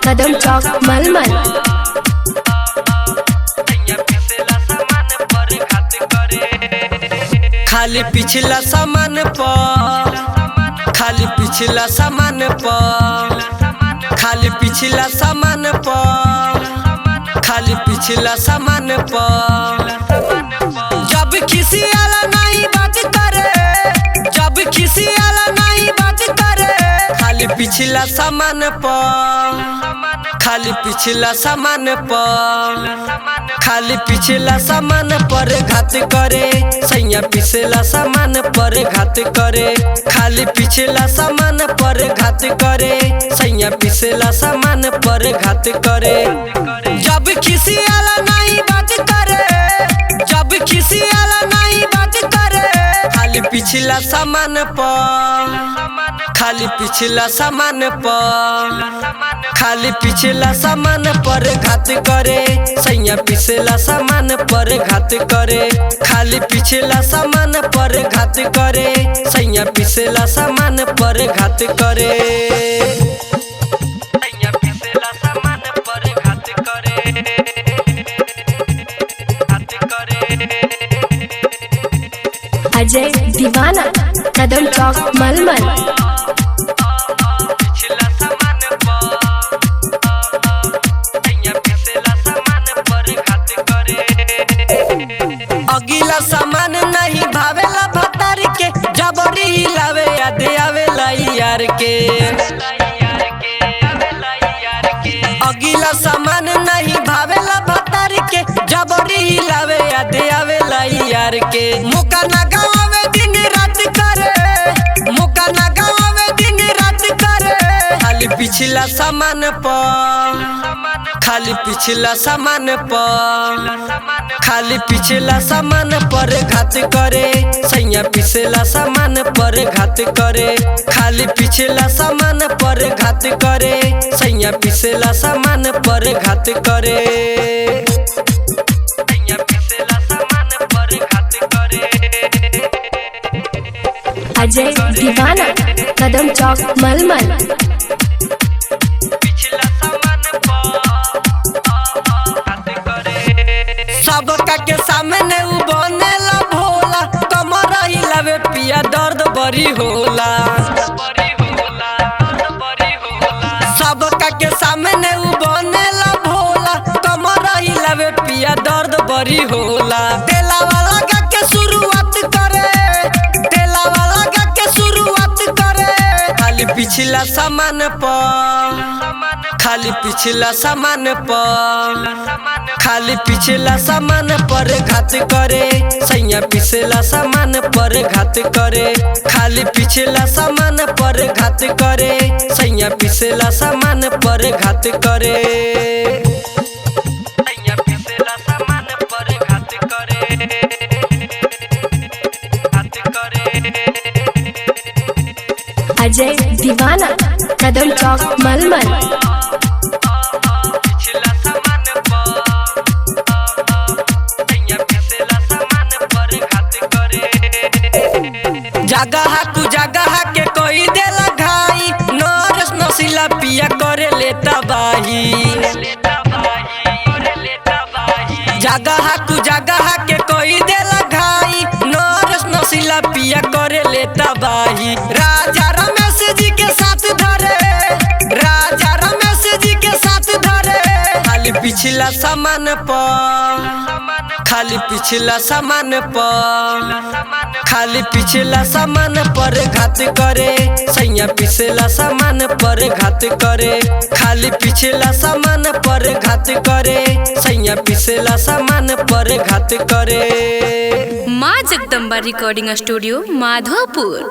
कदम चौक मलमल। खाली पिछला सामान पर, खाली पिछला सामान पर, खाली पिछला सामान पर, खाली पिछला सामान पर। जब किसी आला नहीं बात करे, जब किसी आला नहीं बात करे, खाली पिछला सामान पर, खाली पिछला सामान पर, खाली पिछला सामान पर घात करे, सैया पिछला सामान पर घात करे, खाली पिछला सामान पर घात करे, सैया पिछला सामान पर घात करे। जब किसी आला नहीं बात करे, जब किसी आला नहीं बात करे, खाली पिछला सामान पर, खाली पिछला सामान पर, खाली पिछला सामान पर घात करे, सैया पिछला सामान पर घात करे, खाली पिछला सामान पर घात करे, सैया पिछला सामान पर घात करे। सैया पिछला सामान पर घात करे, घात करे। अजय दीवाना कदम चौक मलमल। अगला सामान नहीं भावेला भतार के, जबरी हिलावे याद आवेला यार के। अगला सामान नहीं भावेला भतार के, जबरी हिलावे याद आवेला यार के। मुका ना गावे दिन रात करे, मुका ना गावे दिन रात करे, खाली पिछला सामान पर, खाली पिछला सामान पर, खाली पिछला सामान पर घात करे, सैया पिछला सामान पर घात करे, खाली पिछला सामान पर घात करे, सैया पिछला सामान पर घात करे। सैया पिछला सामान पर घात करे। अजय दीवाना कदम चौक मलमल। सबका के सामने उ बनेला भोला, कमर हिलावे पिया दर्द बड़ी होला। सबका के सामने उ बनेला भोला, कमर हिलावे पिया दर्द बड़ी होला। तेला वाला गा के शुरुआत करे, तेला वाला गा के शुरुआत करे, खाली पिछला सामान पर, खाली पिछला सामान पर, खाली पिछला सामान पर घात करे, सैया पिछला सामान पर घात करे, खाली पिछला सामान पर घात करे, सैया पिछला सामान पर घात करे। सैया पिछला सामान पर घात करे, घात करे। अजय दीवाना कदम चौक मलमल। जगह कु जगह के कोई देला घाई, नरस नसीला पिया करे लेता बाही। जगह कु जगह के कोई देला घाई, नरस नसीला पिया करे लेता बाही। राजा रमेश जी के साथ धरे, राजा रमेश जी के साथ धरे, खाली पिछला सामान पर, खाली पिछला सामान पर, खाली पिछला सामान पर घात करे, सैया पिछला सामान पर घात करे, खाली पिछला सामान पर घात करे, सैया पिछला सामान पर घात करे। माँ जगदम्बा रिकॉर्डिंग स्टूडियो माधोपुर।